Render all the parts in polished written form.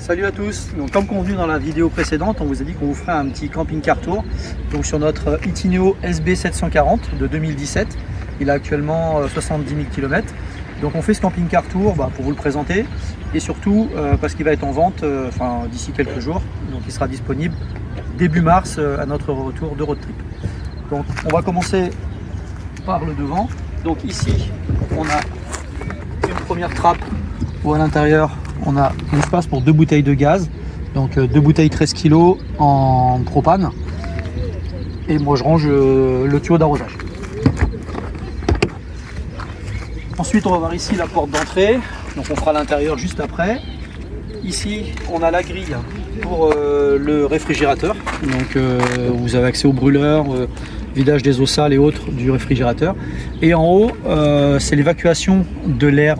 Salut à tous. Donc, comme convenu dans la vidéo précédente, on vous a dit qu'on vous ferait un petit camping-car tour donc sur notre Itineo SB 740 de 2017. Il a actuellement 70 000 km. Donc on fait ce camping-car tour pour vous le présenter et surtout parce qu'il va être en vente d'ici quelques jours. Donc il sera disponible début mars à notre retour de road trip. Donc on va commencer par le devant. Donc ici on a une première trappe où à l'intérieur on a un espace pour 2 bouteilles de gaz. Donc 2 bouteilles 13 kg en propane. Et moi je range le tuyau d'arrosage. Ensuite on va voir ici la porte d'entrée, donc on fera l'intérieur juste après. Ici on a la grille pour le réfrigérateur, donc vous avez accès au brûleur, vidage des eaux sales et autres du réfrigérateur. Et en haut c'est l'évacuation de l'air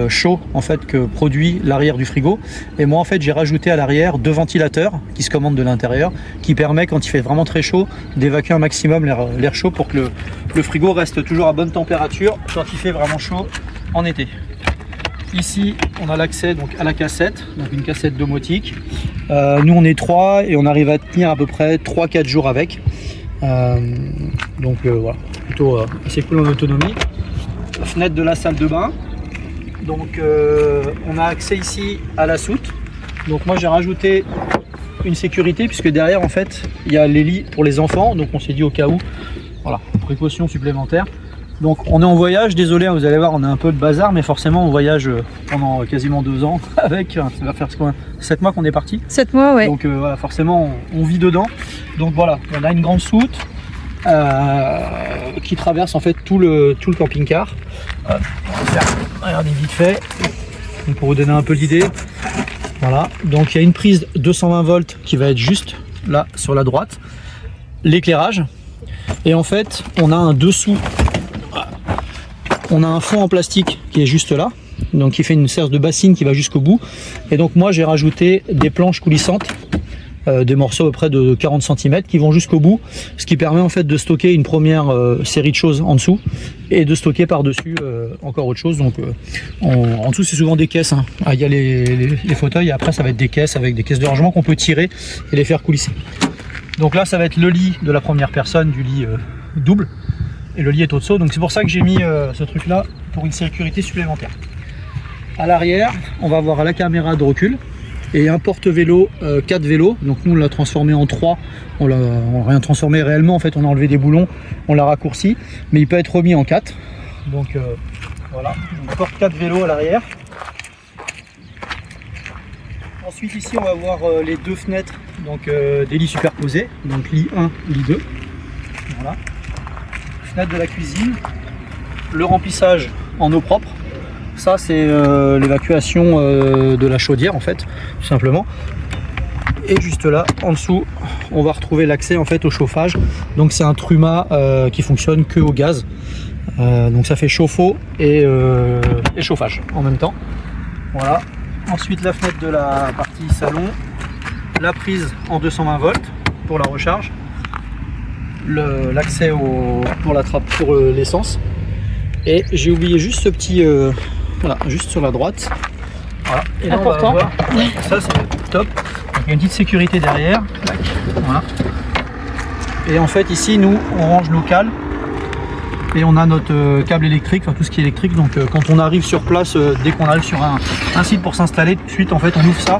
chaud en fait que produit l'arrière du frigo. Et moi en fait j'ai rajouté à l'arrière 2 ventilateurs qui se commandent de l'intérieur, qui permet quand il fait vraiment très chaud d'évacuer un maximum l'air chaud pour que le frigo reste toujours à bonne température quand il fait vraiment chaud en été. Ici on a l'accès donc à la cassette, donc une cassette domotique. Nous on est 3 et on arrive à tenir à peu près 3-4 jours avec. Voilà, plutôt assez cool en autonomie. La fenêtre de la salle de bain. Donc on a accès ici à la soute. Donc moi j'ai rajouté une sécurité puisque derrière en fait il y a les lits pour les enfants. Donc on s'est dit au cas où, voilà, précaution supplémentaire. Donc on est en voyage, désolé, vous allez voir on a un peu de bazar, mais forcément on voyage pendant quasiment 2 ans avec, ça va faire 7 mois qu'on est parti. 7 mois, ouais. Donc voilà, forcément on vit dedans. Donc voilà, on a une grande soute qui traverse en fait tout le camping-car. On va faire, regardez vite fait, donc pour vous donner un peu l'idée. Voilà, donc il y a une prise 220 volts qui va être juste là sur la droite. L'éclairage. Et en fait on a un dessous. On a un fond en plastique qui est juste là, donc qui fait une serre de bassine qui va jusqu'au bout. Et donc moi j'ai rajouté des planches coulissantes, des morceaux à peu près de 40 cm qui vont jusqu'au bout, ce qui permet en fait de stocker une première série de choses en dessous et de stocker par dessus encore autre chose. Donc en dessous c'est souvent des caisses, hein. Il y a les fauteuils et après ça va être des caisses avec des caisses de rangement qu'on peut tirer et les faire coulisser. Donc là ça va être le lit de la première personne, du lit double. Et le lit est au-dessous, donc c'est pour ça que j'ai mis ce truc là pour une sécurité supplémentaire. À l'arrière on va avoir la caméra de recul et un porte-vélo 4 vélos. Donc nous on l'a transformé en 3, on l'a rien transformé réellement en fait, on a enlevé des boulons, on l'a raccourci, mais il peut être remis en 4. Donc voilà, on porte 4 vélos à l'arrière. Ensuite ici on va voir les 2 fenêtres, donc des lits superposés, donc lit 1, lit 2. Voilà. Fenêtre de la cuisine, le remplissage en eau propre, ça c'est l'évacuation de la chaudière en fait, tout simplement. Et juste là en dessous on va retrouver l'accès en fait au chauffage. Donc c'est un Truma qui fonctionne que au gaz, donc ça fait chauffe-eau et chauffage en même temps. Voilà. Ensuite la fenêtre de la partie salon, la prise en 220 volts pour la recharge, l'accès pour la trappe pour l'essence. Et j'ai oublié juste ce petit voilà, juste sur la droite. Voilà. Et là, important. on va voir, ça c'est top. Donc, il y a une petite sécurité derrière. Voilà. Et en fait ici nous on range nos cales et on a notre câble électrique, enfin tout ce qui est électrique. Donc quand on arrive sur place, dès qu'on arrive sur un site pour s'installer, tout de suite en fait on ouvre ça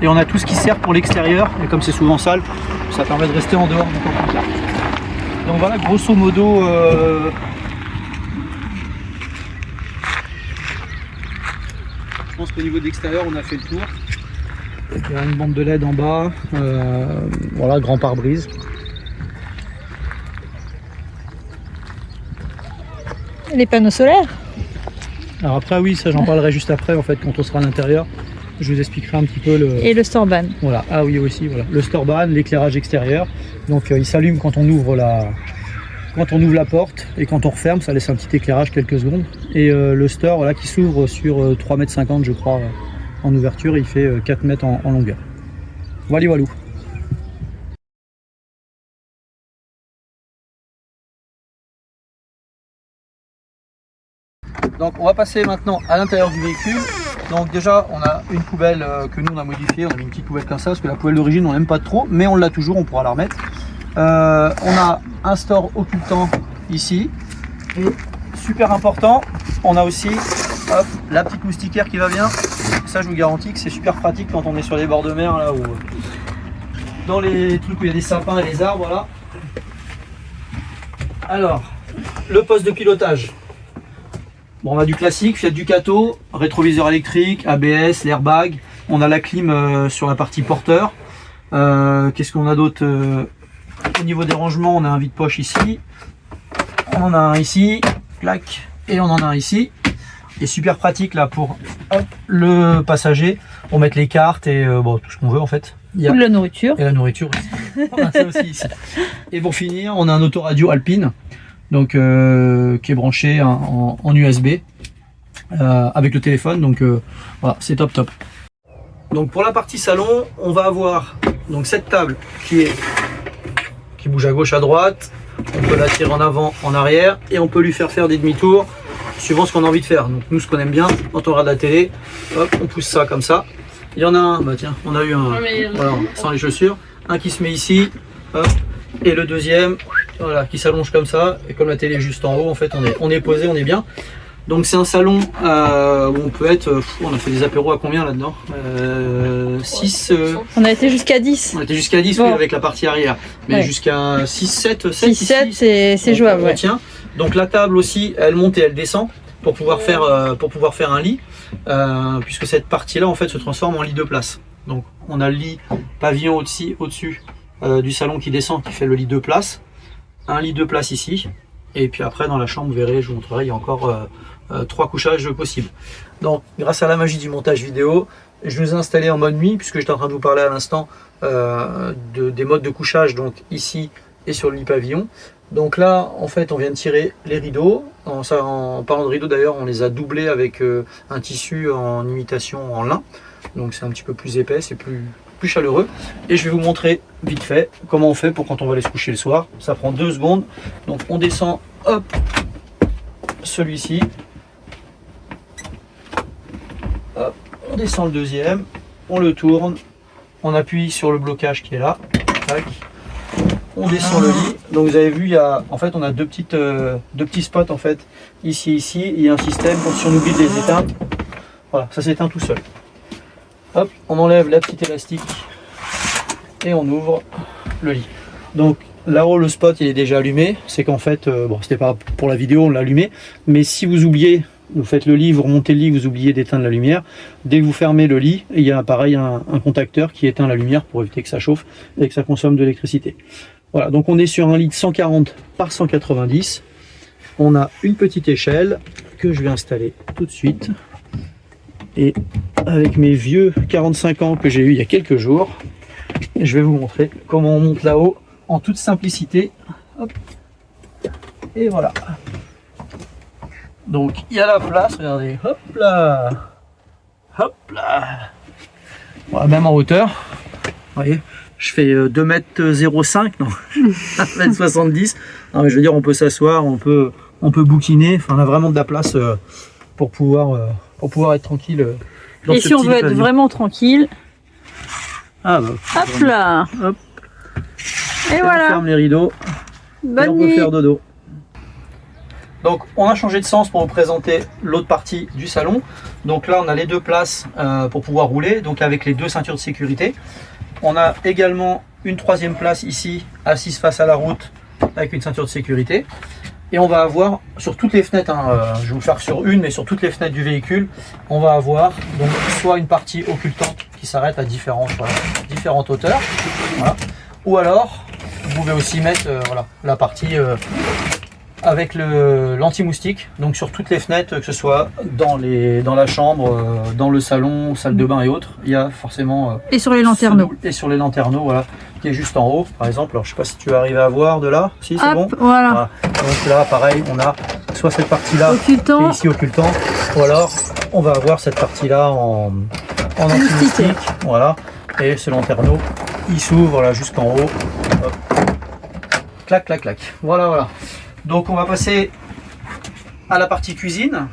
et on a tout ce qui sert pour l'extérieur. Et comme c'est souvent sale, ça permet de rester en dehors du camping-car. Donc voilà, grosso modo, je pense qu'au niveau de l'extérieur, on a fait le tour. Il y a une bande de LED en bas, voilà, grand pare-brise. Les panneaux solaires. Alors après, oui, ça j'en parlerai juste après, en fait, quand on sera à l'intérieur. Je vous expliquerai un petit peu le... Et le Storban. Voilà, ah oui aussi, voilà. Le Storban, l'éclairage extérieur. Donc il s'allume quand on ouvre la porte et quand on referme, ça laisse un petit éclairage quelques secondes. Et le store voilà, qui s'ouvre sur 3,50 m je crois en ouverture, il fait 4 mètres en longueur. Voilà, voilà. Donc on va passer maintenant à l'intérieur du véhicule. Donc déjà on a une poubelle que nous on a modifiée, on a mis une petite poubelle comme ça parce que la poubelle d'origine on n'aime pas trop, mais on l'a toujours, on pourra la remettre. On a un store occultant ici, et super important, on a aussi hop, la petite moustiquaire qui va bien. Ça je vous garantis que c'est super pratique quand on est sur les bords de mer là, ou dans les trucs où il y a des sapins et des arbres là. Alors le poste de pilotage. Bon, on a du classique, Fiat Ducato, rétroviseur électrique, ABS, l'airbag. On a la clim sur la partie porteur. Qu'est-ce qu'on a d'autre? Au niveau des rangements, on a un vide-poche ici. On en a un ici, clac, et on en a un ici. Et super pratique là pour hop, le passager, pour mettre les cartes et bon, tout ce qu'on veut en fait. Il y a... Ou de la nourriture. Et la nourriture aussi. On a ça aussi ici. Et pour finir, on a un autoradio Alpine. Donc qui est branché en USB avec le téléphone, donc voilà, c'est top top. Donc pour la partie salon, on va avoir donc cette table qui bouge à gauche à droite, on peut la tirer en avant, en arrière, et on peut lui faire des demi-tours suivant ce qu'on a envie de faire. Donc nous, ce qu'on aime bien quand on regarde la télé, hop, on pousse ça comme ça. Il y en a un, bah tiens, on a eu un, voilà, sans les chaussures, un qui se met ici, hop, et le deuxième, voilà, qui s'allonge comme ça, et comme la télé est juste en haut, en fait on est posé, on est bien. Donc c'est un salon où on peut être, on a fait des apéros à combien là-dedans 6 On a été jusqu'à 10. On était jusqu'à 10 bon. Oui, avec la partie arrière, mais ouais. Jusqu'à 6, 7, 7 c'est jouable. On tient. Donc la table aussi, elle monte et elle descend pour pouvoir faire un lit, puisque cette partie-là en fait se transforme en lit de place. Donc on a le lit pavillon au-dessus du salon qui descend, qui fait le lit de place, un lit de place ici, et puis après dans la chambre, vous verrez, je vous montrerai, il y a encore 3 couchages possibles. Donc grâce à la magie du montage vidéo, je vous ai installé en mode nuit, puisque j'étais en train de vous parler à l'instant des modes de couchage, donc ici et sur le lit pavillon. Donc là en fait on vient de tirer les rideaux, en parlant de rideaux d'ailleurs, on les a doublés avec un tissu en imitation en lin, donc c'est un petit peu plus épais, c'est plus chaleureux, et je vais vous montrer vite fait comment on fait pour quand on va aller se coucher le soir. Ça prend 2 secondes. Donc on descend, hop, celui-ci, hop, on descend le deuxième, on le tourne, on appuie sur le blocage qui est là, tac, on descend le lit. Donc vous avez vu, il y a, en fait on a deux petits spots en fait, ici, il y a un système, si on oublie de les éteindre, voilà, ça s'éteint tout seul. Hop, on enlève la petite élastique et on ouvre le lit. Donc là-haut le spot il est déjà allumé, c'est qu'en fait, bon c'était pas pour la vidéo, on l'a allumé, mais si vous oubliez, vous faites le lit, vous remontez le lit, vous oubliez d'éteindre la lumière, dès que vous fermez le lit, il y a pareil un contacteur qui éteint la lumière pour éviter que ça chauffe et que ça consomme de l'électricité. Voilà, donc on est sur un lit de 140 par 190, on a une petite échelle que je vais installer tout de suite. Et avec mes vieux 45 ans que j'ai eu il y a quelques jours, je vais vous montrer comment on monte là-haut en toute simplicité. Hop. Et voilà. Donc il y a la place, regardez, hop là, hop là. Voilà, même en hauteur, vous voyez, je fais 2,05 m, non, 1,70 m. Non, mais je veux dire, on peut s'asseoir, on peut bouquiner, enfin on a vraiment de la place pour pouvoir être tranquille. Et si on veut être vraiment tranquille, ah bah, hop là, hop. Et voilà. On ferme les rideaux. Bonne et on nuit. peut faire dodo. Donc on a changé de sens pour vous présenter l'autre partie du salon. Donc là on a les 2 places pour pouvoir rouler, donc avec les 2 ceintures de sécurité. On a également une 3e place ici, assise face à la route, avec une ceinture de sécurité. Et on va avoir sur toutes les fenêtres, je vais vous faire sur une, mais sur toutes les fenêtres du véhicule, on va avoir donc soit une partie occultante qui s'arrête à différentes hauteurs, voilà. Ou alors vous pouvez aussi mettre voilà, la partie avec l'anti-moustique, donc sur toutes les fenêtres, que ce soit dans la chambre, dans le salon, salle de bain et autres, il y a forcément et sur les lanterneaux. Et sur les lanterneaux, voilà, qui est juste en haut, par exemple. Alors je sais pas si tu vas arriver à voir de là, si c'est bon. Voilà. Donc là, pareil, on a soit cette partie-là qui est ici occultant, ou alors on va avoir cette partie-là en anti-moustique, voilà. Et ce lanterneau, il s'ouvre là jusqu'en haut. Hop. Clac, clac, clac. Voilà, voilà. Donc on va passer à la partie cuisine.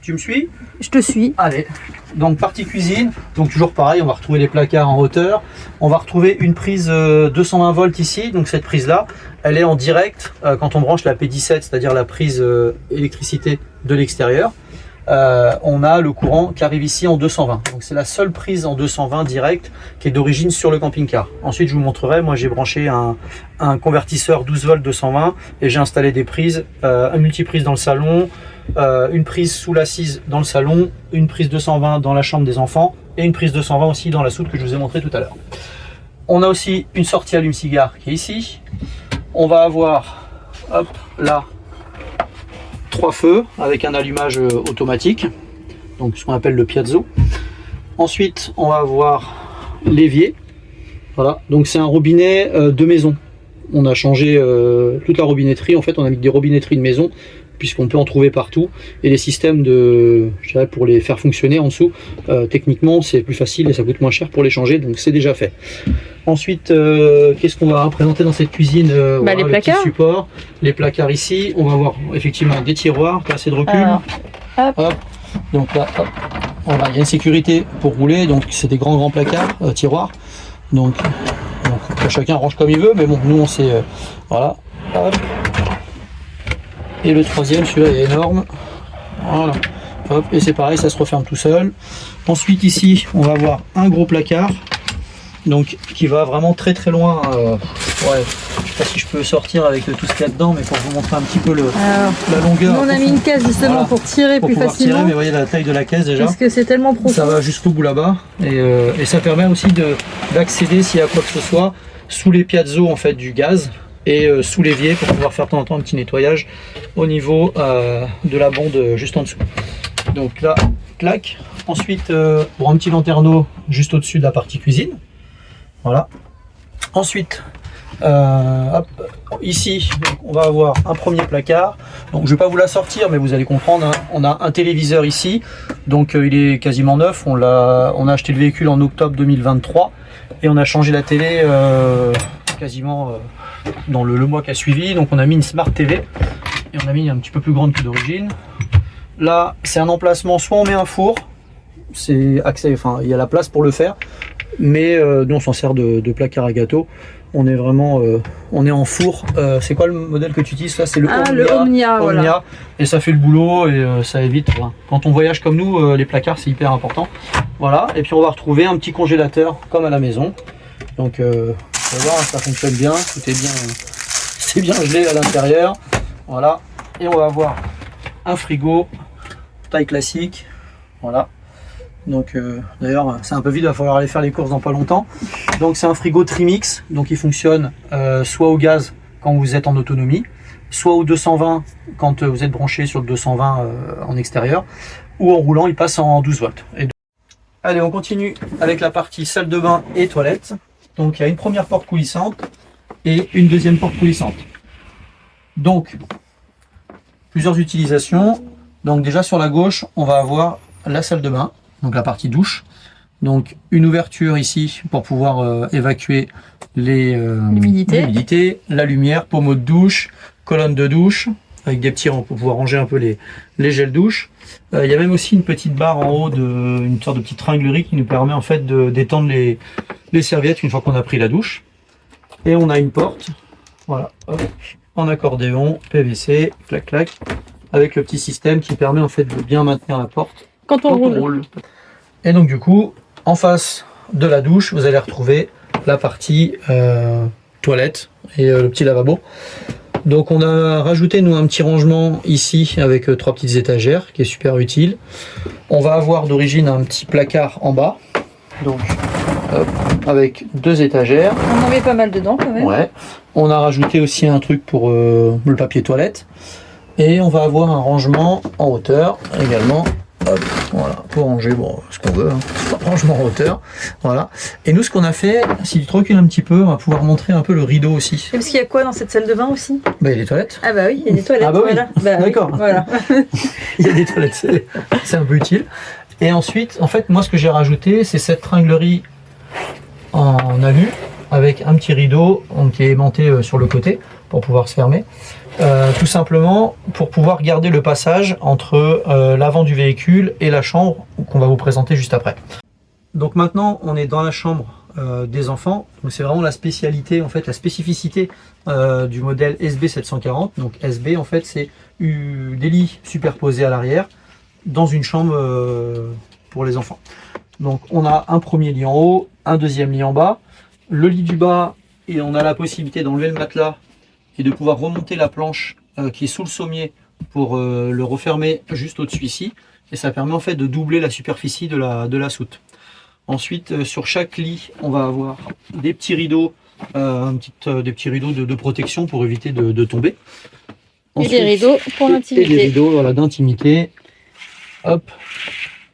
Tu me suis? Je te suis. Allez, donc partie cuisine, donc toujours pareil, on va retrouver les placards en hauteur, on va retrouver une prise 220 volts ici, donc cette prise là, elle est en direct quand on branche la P17, c'est-à-dire la prise électricité de l'extérieur, on a le courant qui arrive ici en 220, donc c'est la seule prise en 220 direct qui est d'origine sur le camping-car. Ensuite je vous montrerai, moi j'ai branché un convertisseur 12 volts 220 et j'ai installé des prises, un multiprise dans le salon, une prise sous l'assise dans le salon, une prise 220 dans la chambre des enfants et une prise 220 aussi dans la soute que je vous ai montré tout à l'heure. On a aussi une sortie allume-cigare qui est ici. On va avoir, hop, là, 3 feux avec un allumage automatique, donc ce qu'on appelle le Piazzo. Ensuite, on va avoir l'évier. Voilà, donc c'est un robinet de maison. On a changé toute la robinetterie. En fait, on a mis des robinetteries de maison, puisqu'on peut en trouver partout, et les systèmes de, je dirais, pour les faire fonctionner en dessous, techniquement c'est plus facile et ça coûte moins cher pour les changer, donc c'est déjà fait. Ensuite, qu'est-ce qu'on va représenter dans cette cuisine? Voilà, les placards, le petit support, les placards ici, on va avoir effectivement des tiroirs, assez de recul. Alors, hop. Donc là, hop. Voilà, il y a une sécurité pour rouler, donc c'est des grands placards, tiroirs, donc chacun range comme il veut, mais bon, nous on sait, voilà, hop. Et le troisième, celui-là est énorme. Voilà. Hop, et c'est pareil, ça se referme tout seul. Ensuite ici, on va avoir un gros placard, donc qui va vraiment très loin. Ouais, je sais pas si je peux sortir avec tout ce qu'il y a dedans, mais pour vous montrer un petit peu la longueur. On a mis une caisse justement, voilà, pour tirer pour plus facilement. Tirer, mais voyez la taille de la caisse déjà. Parce que c'est tellement profond. Ça va jusqu'au bout là-bas, et ça permet aussi d'accéder s'il y a quoi que ce soit sous les piazzos en fait du gaz. Et sous l'évier pour pouvoir faire de temps en temps un petit nettoyage au niveau de la bonde juste en dessous. Donc là, clac. Ensuite, pour un petit lanterneau juste au-dessus de la partie cuisine. Voilà. Ensuite, hop, ici, on va avoir un premier placard. Donc je ne vais pas vous la sortir, mais vous allez comprendre. Hein. On a un téléviseur ici, donc il est quasiment neuf. On a acheté le véhicule en octobre 2023 et on a changé la télé quasiment dans le mois qui a suivi. Donc on a mis une Smart TV et on a mis un petit peu plus grande que d'origine. Là c'est un emplacement, soit on met un four, c'est accès, enfin il y a la place pour le faire, mais nous on s'en sert de placard à gâteau. On est vraiment on est en four. C'est quoi le modèle que tu utilises là? C'est le Omnia, voilà. Et ça fait le boulot et ça évite, voilà. Quand on voyage comme nous, les placards c'est hyper important. Voilà, et puis on va retrouver un petit congélateur comme à la maison. Donc on va voir, ça fonctionne bien, tout est bien, c'est bien gelé à l'intérieur. Voilà, et on va avoir un frigo taille classique. Voilà, donc d'ailleurs c'est un peu vide, il va falloir aller faire les courses dans pas longtemps. Donc c'est un frigo Trimix, donc il fonctionne soit au gaz quand vous êtes en autonomie, soit au 220 quand vous êtes branché sur le 220 en extérieur, ou en roulant il passe en 12 volts. Allez, on continue avec la partie salle de bain et toilette. Donc il y a une première porte coulissante et une deuxième porte coulissante. Donc plusieurs utilisations. Donc déjà sur la gauche, on va avoir la salle de bain, donc la partie douche. Donc une ouverture ici pour pouvoir évacuer l'humidité, la lumière, pommeau de douche, colonne de douche, avec des petits rangs pour pouvoir ranger un peu les gels douche. Il y a même aussi une petite barre en haut, une sorte de petite tringlerie qui nous permet en fait d'étendre les serviettes une fois qu'on a pris la douche. Et on a une porte, voilà, hop, en accordéon, PVC, clac clac, avec le petit système qui permet en fait de bien maintenir la porte quand on roule. Et donc du coup, en face de la douche, vous allez retrouver la partie toilette et le petit lavabo. Donc on a rajouté nous un petit rangement ici avec 3 petites étagères qui est super utile. On va avoir d'origine un petit placard en bas, donc hop, avec 2 étagères. On en met pas mal dedans quand même. Ouais. On a rajouté aussi un truc pour le papier toilette. Et on va avoir un rangement en hauteur également. Hop, voilà, pour ranger ce qu'on veut, hein. Rangement en hauteur, voilà. Et nous, ce qu'on a fait, si tu te recules un petit peu, on va pouvoir montrer un peu le rideau aussi. Et parce qu'il y a quoi dans cette salle de bain aussi? Bah, il y a des toilettes. Ah bah oui, il y a des toilettes. Ah bah oui, voilà. Bah, d'accord. Oui, voilà. Il y a des toilettes, c'est un peu utile. Et ensuite, en fait, moi, ce que j'ai rajouté, c'est cette tringlerie en alu avec un petit rideau qui est aimanté sur le côté pour pouvoir se fermer. tout simplement pour pouvoir garder le passage entre l'avant du véhicule et la chambre qu'on va vous présenter juste après. Donc maintenant on est dans la chambre des enfants, donc c'est vraiment la spécialité, en fait la spécificité du modèle SB740. Donc SB en fait c'est des lits superposés à l'arrière dans une chambre pour les enfants. Donc on a un premier lit en haut, un deuxième lit en bas, le lit du bas, et on a la possibilité d'enlever le matelas et de pouvoir remonter la planche qui est sous le sommier pour le refermer juste au-dessus ici, et ça permet en fait de doubler la superficie de la soute. Ensuite sur chaque lit on va avoir des petits rideaux, des petits rideaux de protection pour éviter de tomber. Ensuite, et des rideaux pour l'intimité. Et des rideaux, voilà, d'intimité. Hop,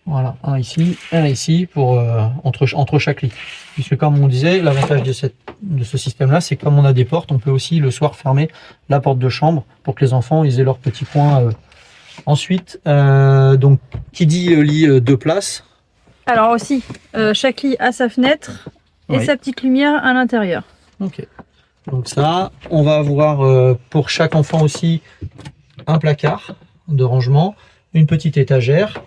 voilà, un ici pour entre chaque lit. Puisque comme on disait, l'avantage de ce système-là, c'est que comme on a des portes, on peut aussi le soir fermer la porte de chambre pour que les enfants ils aient leur petit coin. Ensuite, donc qui dit lit 2 places. Alors aussi, chaque lit a sa fenêtre et sa petite lumière à l'intérieur. Ok. Donc ça, on va avoir pour chaque enfant aussi un placard de rangement, une petite étagère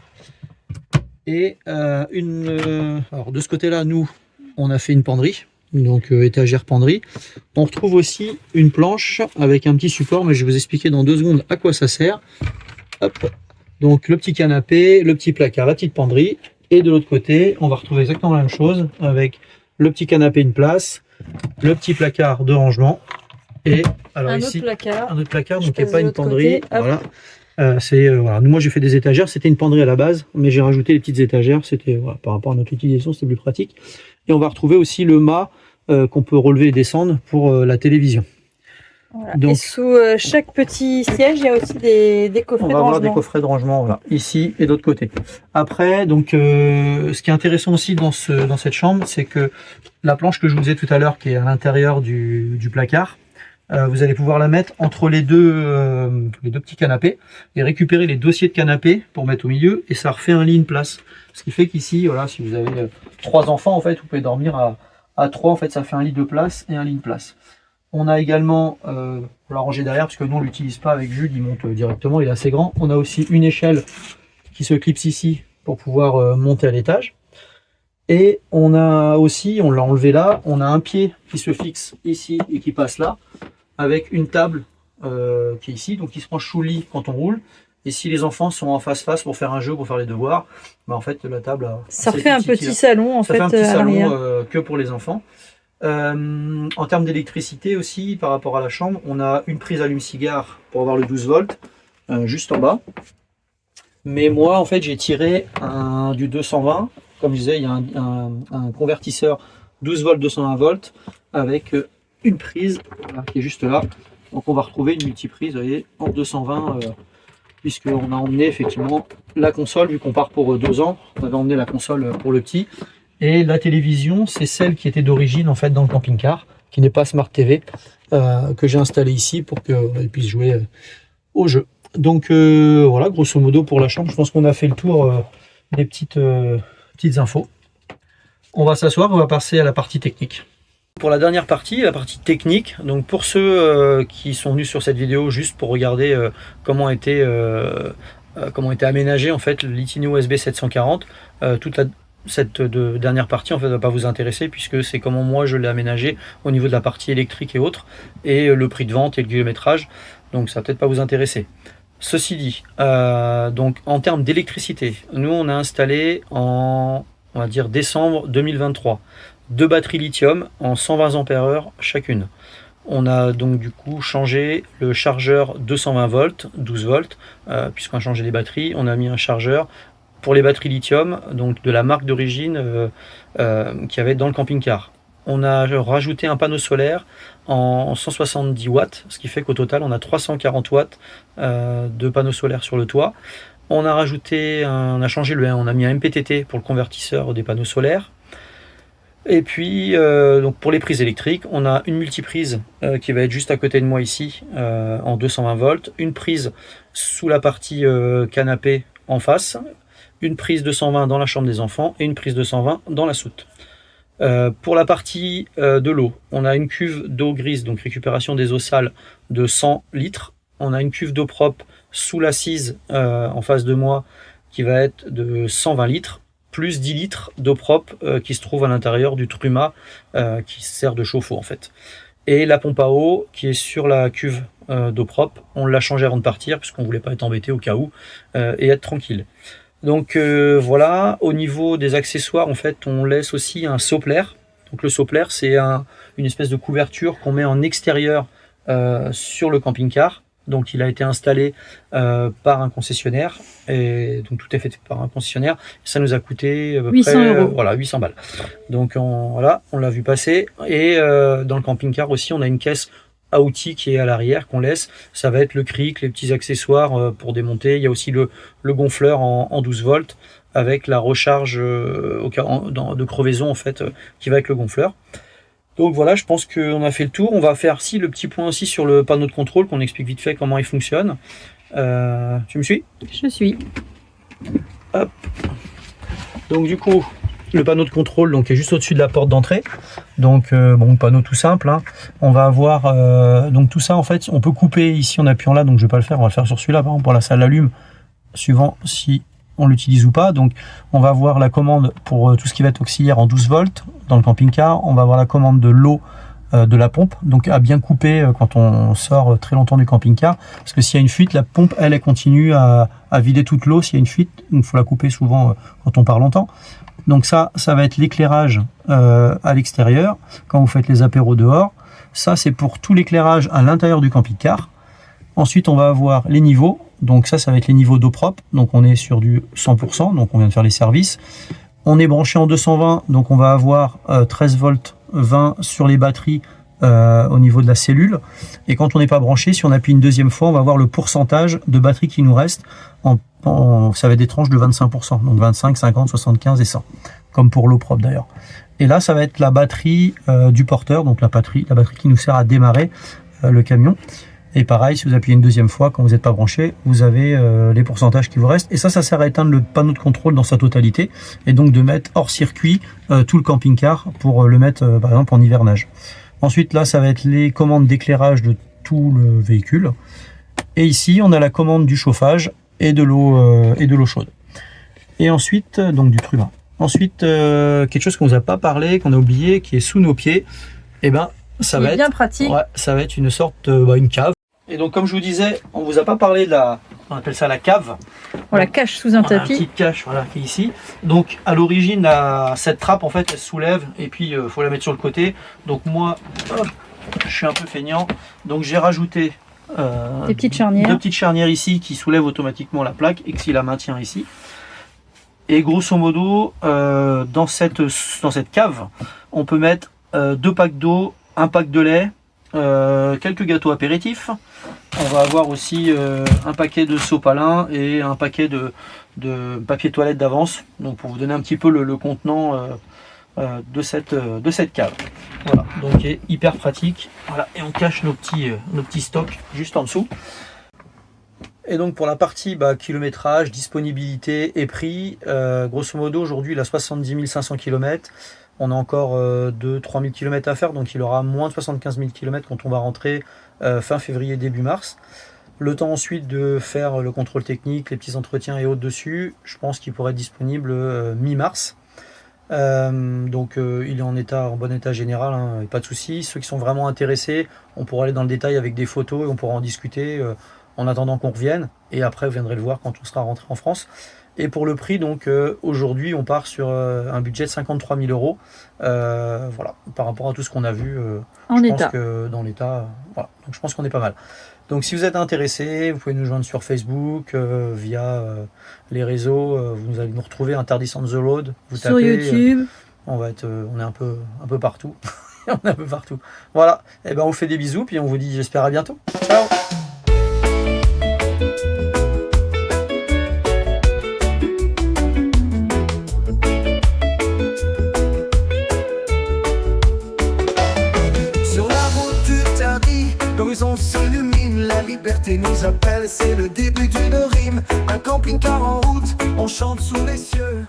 et alors de ce côté-là, nous, on a fait une penderie, donc étagère penderie. On retrouve aussi une planche avec un petit support, mais je vais vous expliquer dans 2 secondes à quoi ça sert. Hop. Donc le petit canapé, le petit placard, la petite penderie. Et de l'autre côté, on va retrouver exactement la même chose avec le petit canapé, une place, le petit placard de rangement et alors un ici autre un autre placard, donc qui il n'y a pas une penderie. Côté, voilà. Voilà. Moi j'ai fait des étagères, c'était une penderie à la base, mais j'ai rajouté les petites étagères, c'était voilà, par rapport à notre utilisation, c'était plus pratique. Et on va retrouver aussi le mât qu'on peut relever et descendre pour la télévision. Voilà. Donc, et sous chaque petit siège, il y a aussi des coffrets de rangement. On va avoir des coffrets de rangement, voilà, ici et d'autre côté. Après, donc, ce qui est intéressant aussi dans cette chambre, c'est que la planche que je vous disais tout à l'heure, qui est à l'intérieur du placard, vous allez pouvoir la mettre entre les deux petits canapés et récupérer les dossiers de canapé pour mettre au milieu, et ça refait un lit, une place. Ce qui fait qu'ici, voilà, si vous avez 3 enfants, en fait, vous pouvez dormir à 3, en fait, ça fait un lit de place et un lit de place. On a également, pour la ranger derrière, parce que nous on l'utilise pas avec Jules, il monte directement, il est assez grand. On a aussi une échelle qui se clipse ici pour pouvoir monter à l'étage. Et on a aussi, on l'a enlevé là, on a un pied qui se fixe ici et qui passe là, avec une table qui est ici, donc qui se penche sous le lit quand on roule. Et si les enfants sont en face-face pour faire un jeu, pour faire les devoirs, bah en fait la table ça fait un petit salon en fait. Ça fait un petit salon que pour les enfants. En termes d'électricité aussi, par rapport à la chambre, on a une prise allume-cigare pour avoir le 12 volts juste en bas. Mais moi, en fait, j'ai tiré du 220. Comme je disais, il y a un convertisseur 12 volts, 220 volts avec une prise voilà, qui est juste là. Donc on va retrouver une multiprise, vous voyez, en 220, puisqu'on a emmené effectivement la console, vu qu'on part pour 2 ans, on avait emmené la console pour le petit. Et la télévision, c'est celle qui était d'origine en fait dans le camping-car, qui n'est pas Smart TV, que j'ai installée ici pour qu'elle puisse jouer au jeu. Donc voilà, grosso modo pour la chambre, je pense qu'on a fait le tour des petites infos. On va s'asseoir, on va passer à la partie technique. Pour la dernière partie, la partie technique, donc pour ceux qui sont venus sur cette vidéo juste pour regarder comment était aménagé en fait le Litino SB740, cette dernière partie en fait va pas vous intéresser, puisque c'est comment moi je l'ai aménagé au niveau de la partie électrique et autres, et le prix de vente et le kilométrage, donc ça va peut-être pas vous intéresser. Ceci dit, donc en termes d'électricité, nous on a installé on va dire décembre 2023 2 batteries lithium en 120 ampères chacune. On a donc du coup changé le chargeur 220 volts, 12 volts, puisqu'on a changé les batteries, on a mis un chargeur pour les batteries lithium, donc de la marque d'origine qu'il y avait dans le camping-car. On a rajouté un panneau solaire en 170 watts, ce qui fait qu'au total on a 340 watts de panneaux solaires sur le toit. On a rajouté, on a mis un MPTT pour le convertisseur des panneaux solaires. Et puis donc pour les prises électriques, on a une multiprise qui va être juste à côté de moi ici en 220 volts, une prise sous la partie canapé en face, une prise 220 dans la chambre des enfants et une prise 220 dans la soute. Pour la partie de l'eau, on a une cuve d'eau grise, donc récupération des eaux sales de 100 litres on a une cuve d'eau propre sous l'assise en face de moi qui va être de 120 litres, plus 10 litres d'eau propre qui se trouve à l'intérieur du truma qui sert de chauffe-eau en fait. Et la pompe à eau qui est sur la cuve d'eau propre, on l'a changée avant de partir puisqu'on ne voulait pas être embêté au cas où et être tranquille. Donc voilà, au niveau des accessoires, en fait, on laisse aussi un soppler. Donc le soppler, c'est une espèce de couverture qu'on met en extérieur sur le camping-car. Donc il a été installé par un concessionnaire, et donc tout est fait par un concessionnaire. Ça nous a coûté à peu 800 près, €. voilà, 800 balles. Donc voilà, on l'a vu passer. Et dans le camping-car aussi, on a une caisse à outils qui est à l'arrière qu'on laisse. Ça va être le cric, les petits accessoires pour démonter. Il y a aussi le gonfleur en 12 volts avec la recharge de crevaison en fait qui va avec le gonfleur. Donc voilà, je pense qu'on a fait le tour. On va faire le petit point aussi sur le panneau de contrôle, qu'on explique vite fait comment il fonctionne. Tu me suis? Je suis. Hop. Donc du coup, le panneau de contrôle donc, est juste au-dessus de la porte d'entrée. Donc bon, panneau tout simple. Hein. On va avoir donc tout ça en fait, on peut couper ici en appuyant là. Donc je vais pas le faire, on va le faire sur celui-là. Par exemple, voilà, ça l'allume suivant si on l'utilise ou pas. Donc on va avoir la commande pour tout ce qui va être auxiliaire en 12 volts dans le camping-car. On va avoir la commande de l'eau de la pompe, donc à bien couper quand on sort très longtemps du camping-car, parce que s'il y a une fuite, la pompe elle continue à vider toute l'eau. S'il y a une fuite, il faut la couper souvent quand on part longtemps. Donc ça va être l'éclairage à l'extérieur quand vous faites les apéros dehors. Ça c'est pour tout l'éclairage à l'intérieur du camping-car. Ensuite on va avoir les niveaux. Donc ça va être les niveaux d'eau propre. Donc on est sur du 100%, donc on vient de faire les services. On est branché en 220, donc on va avoir 13 volts 20 sur les batteries au niveau de la cellule. Et quand on n'est pas branché, si on appuie une deuxième fois, on va voir le pourcentage de batterie qui nous reste. Ça va être des tranches de 25%, donc 25, 50, 75 et 100, comme pour l'eau propre d'ailleurs. Et là, ça va être la batterie du porteur, donc la batterie qui nous sert à démarrer le camion. Et pareil, si vous appuyez une deuxième fois, quand vous n'êtes pas branché, vous avez les pourcentages qui vous restent. Et ça sert à éteindre le panneau de contrôle dans sa totalité. Et donc de mettre hors circuit tout le camping-car pour le mettre par exemple en hivernage. Ensuite là, ça va être les commandes d'éclairage de tout le véhicule. Et ici, on a la commande du chauffage et de l'eau chaude. Et ensuite, donc du truma. Ensuite, quelque chose qu'on ne vous a pas parlé, qu'on a oublié, qui est sous nos pieds. Et ben, ça va être bien pratique. Ouais, ça va être une sorte, une cave. Et donc, comme je vous disais, on vous a pas parlé de on appelle ça la cave. On la cache sous un tapis. Une petite cache, voilà, qui est ici. Donc, à l'origine, cette trappe, en fait, elle se soulève et puis faut la mettre sur le côté. Donc moi, hop, je suis un peu feignant. Donc j'ai rajouté des petites charnières. 2 petites charnières ici qui soulèvent automatiquement la plaque et qui la maintient ici. Et grosso modo, dans cette cave, on peut mettre 2 packs d'eau, un pack de lait, quelques gâteaux apéritifs. On va avoir aussi un paquet de sopalin et un paquet de papier toilette d'avance. Donc pour vous donner un petit peu le contenant de cette cave. Voilà, donc est hyper pratique. Voilà, et on cache nos petits stocks juste en dessous. Et donc pour la partie kilométrage, disponibilité et prix, grosso modo aujourd'hui il a 70 500 km. On a encore 2-3 000 km à faire, donc il aura moins de 75 000 km quand on va rentrer fin février, début mars. Le temps ensuite de faire le contrôle technique, les petits entretiens et autres dessus, je pense qu'il pourrait être disponible mi-mars. Donc il est en bon état général, hein, pas de souci. Ceux qui sont vraiment intéressés, on pourra aller dans le détail avec des photos et on pourra en discuter en attendant qu'on revienne. Et après vous viendrez le voir quand on sera rentré en France. Et pour le prix, donc aujourd'hui on part sur un budget de 53 000 €. Voilà, par rapport à tout ce qu'on a vu, je pense que dans l'état, voilà. Donc je pense qu'on est pas mal. Donc si vous êtes intéressé, vous pouvez nous joindre sur Facebook, via les réseaux, vous allez nous retrouver Interdits on the Road. Vous sur tapez, YouTube. On est un peu partout. On est un peu partout. Voilà, et ben on vous fait des bisous, puis on vous dit j'espère à bientôt. Ciao. L'horizon s'illumine, la liberté nous appelle, c'est le début d'une rime. Un camping-car en route, on chante sous les cieux.